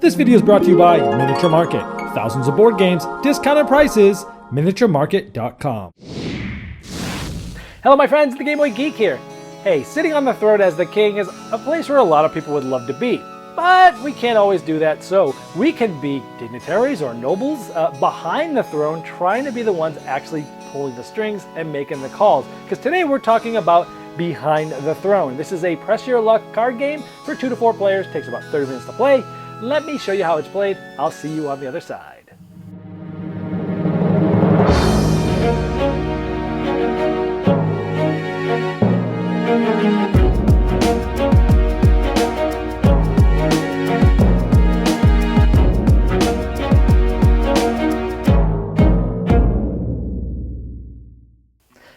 This video is brought to you by Miniature Market. Thousands of board games, discounted prices, miniaturemarket.com. Hello my friends, the Game Boy Geek here. Hey, sitting on the throne as the king is a place where a lot of people would love to be. But we can't always do that, so we can be dignitaries or nobles behind the throne, trying to be the ones actually pulling the strings and making the calls. Because today we're talking about Behind the Throne. This is a press your luck card game for 2 to 4 players, takes about 30 minutes to play. Let me show you how it's played. I'll see you on the other side.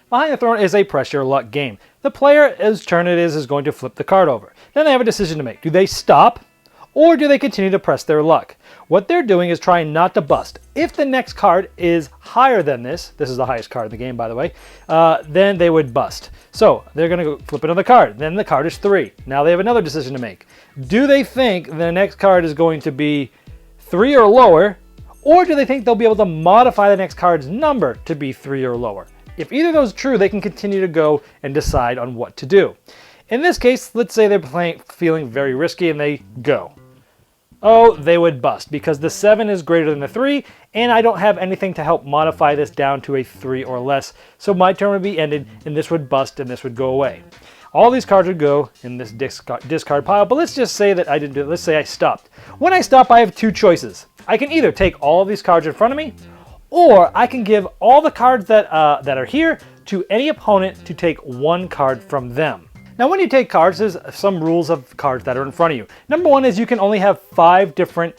Behind the Throne is a press your luck game. The player, whose turn it is going to flip the card over. Then they have a decision to make. Do they stop, or do they continue to press their luck? What they're doing is trying not to bust. If the next card is higher than this is the highest card in the game, by the way, then they would bust. So they're going to flip another card. Then the card is 3. Now they have another decision to make. Do they think the next card is going to be 3 or lower, or do they think they'll be able to modify the next card's number to be 3 or lower? If either of those is true, they can continue to go and decide on what to do. In this case, let's say they're feeling very risky and they go. Oh, they would bust because the 7 is greater than the 3, and I don't have anything to help modify this down to a 3 or less. So my turn would be ended, and this would bust, and this would go away. All these cards would go in this discard pile, but let's just say that I didn't do it. Let's say I stopped. When I stop, I have 2 choices. I can either take all of these cards in front of me, or I can give all the cards that are here to any opponent to take 1 card from them. Now when you take cards, there's some rules of cards that are in front of you. Number 1 is you can only have 5 different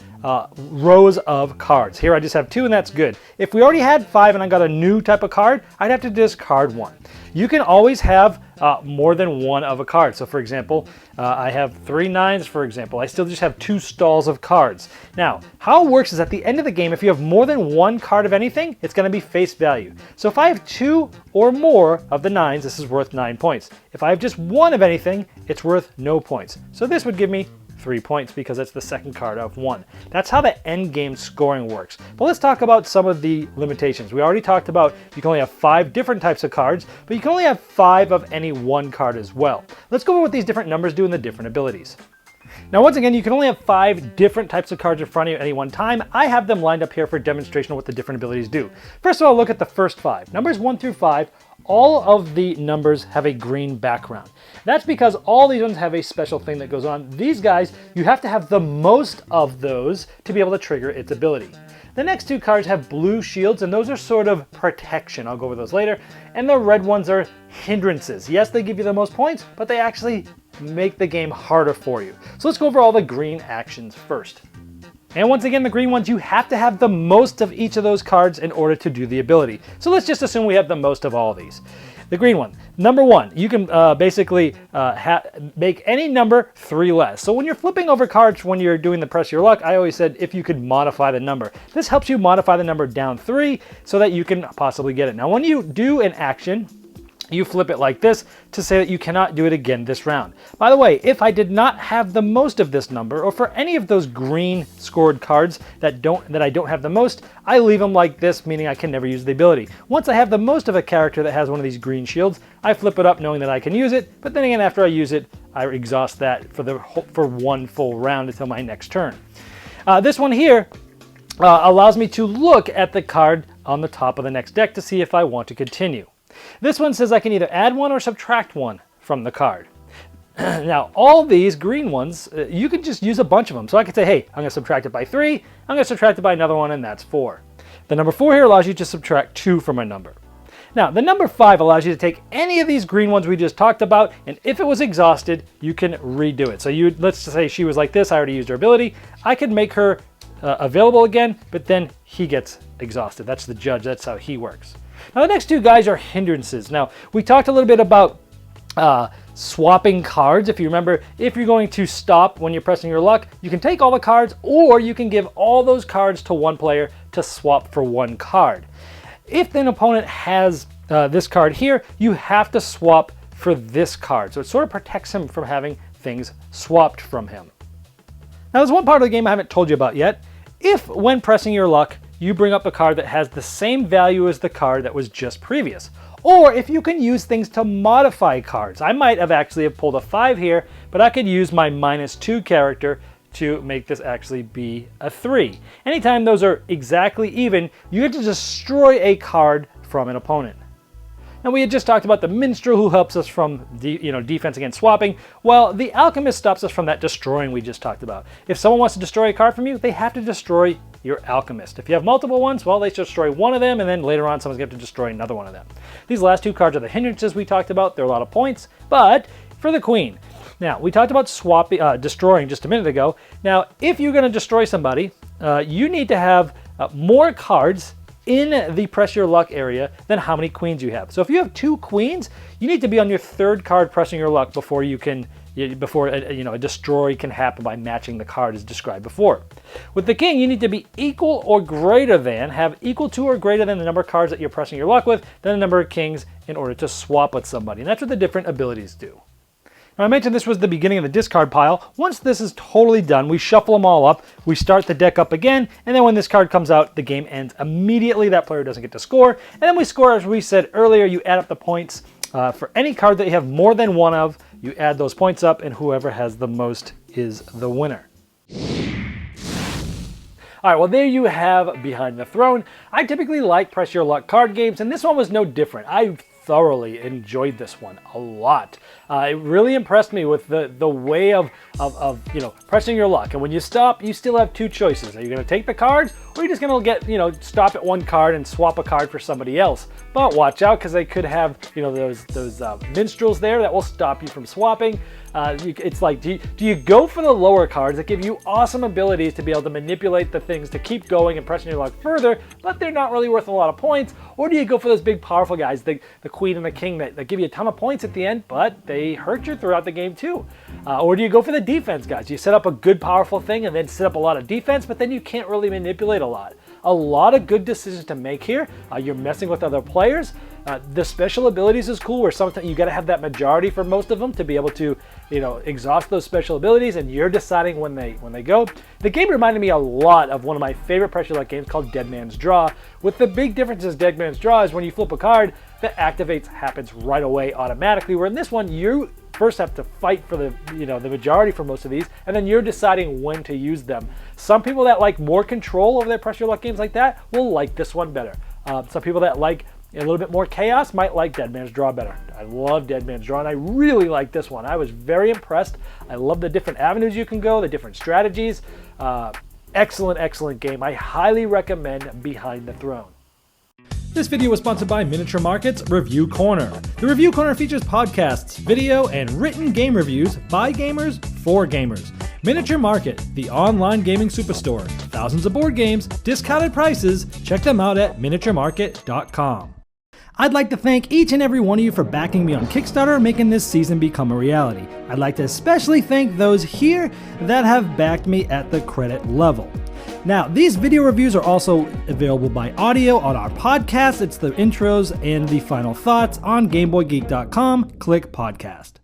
rows of cards. Here I just have 2 and that's good. If we already had 5 and I got a new type of card, I'd have to discard 1. You can always have more than 1 of a card. So for example, I have 3 9s, for example. I still just have 2 stalls of cards. Now, how it works is at the end of the game, if you have more than 1 card of anything, it's going to be face value. So if I have 2 or more of the 9s, this is worth 9 points. If I have just 1 of anything, it's worth no points. So this would give me 3 points because it's the second card of 1. That's how the end game scoring works. But let's talk about some of the limitations. We already talked about you can only have 5 different types of cards, but you can only have 5 of any 1 card as well. Let's go over what these different numbers do and the different abilities. Now once again, you can only have 5 different types of cards in front of you at any one time. I have them lined up here for demonstration of what the different abilities do. First of all, look at the first 5. Numbers 1 through 5, all of the numbers have a green background. That's because all these ones have a special thing that goes on. These guys, you have to have the most of those to be able to trigger its ability. The next 2 cards have blue shields, and those are sort of protection. I'll go over those later. And the red ones are hindrances. Yes, they give you the most points, but they actually make the game harder for you. So let's go over all the green actions first. And once again, the green ones, you have to have the most of each of those cards in order to do the ability. So let's just assume we have the most of all of these. The green one, number 1, you can basically make any number 3 less. So when you're flipping over cards when you're doing the press your luck, I always said if you could modify the number. This helps you modify the number down 3 so that you can possibly get it. Now when you do an action, you flip it like this to say that you cannot do it again this round. By the way, if I did not have the most of this number, or for any of those green scored cards that I don't have the most, I leave them like this, meaning I can never use the ability. Once I have the most of a character that has one of these green shields, I flip it up knowing that I can use it, but then again, after I use it, I exhaust that for 1 full round until my next turn. This one here allows me to look at the card on the top of the next deck to see if I want to continue. This one says I can either add 1 or subtract 1 from the card. Now, all these green ones, you can just use a bunch of them. So I could say, hey, I'm going to subtract it by 3, I'm going to subtract it by another 1, and that's 4. The number 4 here allows you to subtract 2 from a number. Now, the number 5 allows you to take any of these green ones we just talked about, and if it was exhausted, you can redo it. So let's say she was like this, I already used her ability, I could make her available again, but then he gets exhausted. That's the judge, that's how he works. Now the next 2 guys are hindrances. Now we talked a little bit about swapping cards. If you remember, if you're going to stop when you're pressing your luck, you can take all the cards, or you can give all those cards to 1 player to swap for 1 card. If an opponent has this card here, you have to swap for this card. So it sort of protects him from having things swapped from him. Now there's one part of the game I haven't told you about yet. If, when pressing your luck, you bring up a card that has the same value as the card that was just previous, or if you can use things to modify cards. I might have actually pulled a 5 here, but I could use my -2 character to make this actually be a 3. Anytime those are exactly even, you get to destroy a card from an opponent. Now we had just talked about the Minstrel who helps us from defense against swapping. Well, the Alchemist stops us from that destroying we just talked about. If someone wants to destroy a card from you, they have to destroy your Alchemist. If you have multiple ones, well, they destroy one of them, and then later on someone's going to have to destroy another one of them. These last 2 cards are the Hindrances we talked about. They're a lot of points, but for the Queen. Now, we talked about destroying just a minute ago. Now, if you're going to destroy somebody, you need to have more cards in the press your luck area than how many queens you have. So if you have 2 queens, you need to be on your 3rd card pressing your luck before a destroy can happen by matching the card as described before. With the king, you need to be equal or greater than, have equal to or greater than the number of cards that you're pressing your luck with, than the number of kings in order to swap with somebody. And that's what the different abilities do. Now I mentioned this was the beginning of the discard pile. Once this is totally done, we shuffle them all up, we start the deck up again, and then when this card comes out, the game ends immediately. That player doesn't get to score. And then we score, as we said earlier, you add up the points. For any card that you have more than one of, you add those points up, and whoever has the most is the winner. All right, well, there you have Behind the Throne. I typically like press your luck card games, and this one was no different. I thoroughly enjoyed this one a lot. It really impressed me with the way of pressing your luck. And when you stop, you still have 2 choices. Are you going to take the cards, or are you just going to stop at one card and swap a card for somebody else? But watch out, because they could have those minstrels there that will stop you from swapping. It's like, do you go for the lower cards that give you awesome abilities to be able to manipulate the things to keep going and pressing your luck further, but they're not really worth a lot of points? Or do you go for those big powerful guys, the queen and the king, that give you a ton of points at the end, but they hurt you throughout the game too? Or do you go for the defense guys? You set up a good powerful thing and then set up a lot of defense, but then you can't really manipulate a lot. A lot of good decisions to make here. You're messing with other players. The special abilities is cool, where sometimes you got to have that majority for most of them to be able to, exhaust those special abilities, and you're deciding when they go. The game reminded me a lot of one of my favorite pressure luck games called Dead Man's Draw. With the big difference is Dead Man's Draw is when you flip a card, that activates happens right away automatically. Where in this one, you first have to fight for the majority for most of these, and then you're deciding when to use them. Some people that like more control over their pressure luck games like that will like this one better. Some people that like a little bit more chaos might like Dead Man's Draw better. I love Dead Man's Draw, and I really like this one. I was very impressed. I love the different avenues you can go, the different strategies. Excellent, excellent game. I highly recommend Behind the Throne. This video was sponsored by Miniature Market's Review Corner. The Review Corner features podcasts, video, and written game reviews by gamers for gamers. Miniature Market, the online gaming superstore. Thousands of board games, discounted prices. Check them out at miniaturemarket.com. I'd like to thank each and every one of you for backing me on Kickstarter, making this season become a reality. I'd like to especially thank those here that have backed me at the credit level. Now, these video reviews are also available by audio on our podcast. It's the intros and the final thoughts on GameBoyGeek.com. Click podcast.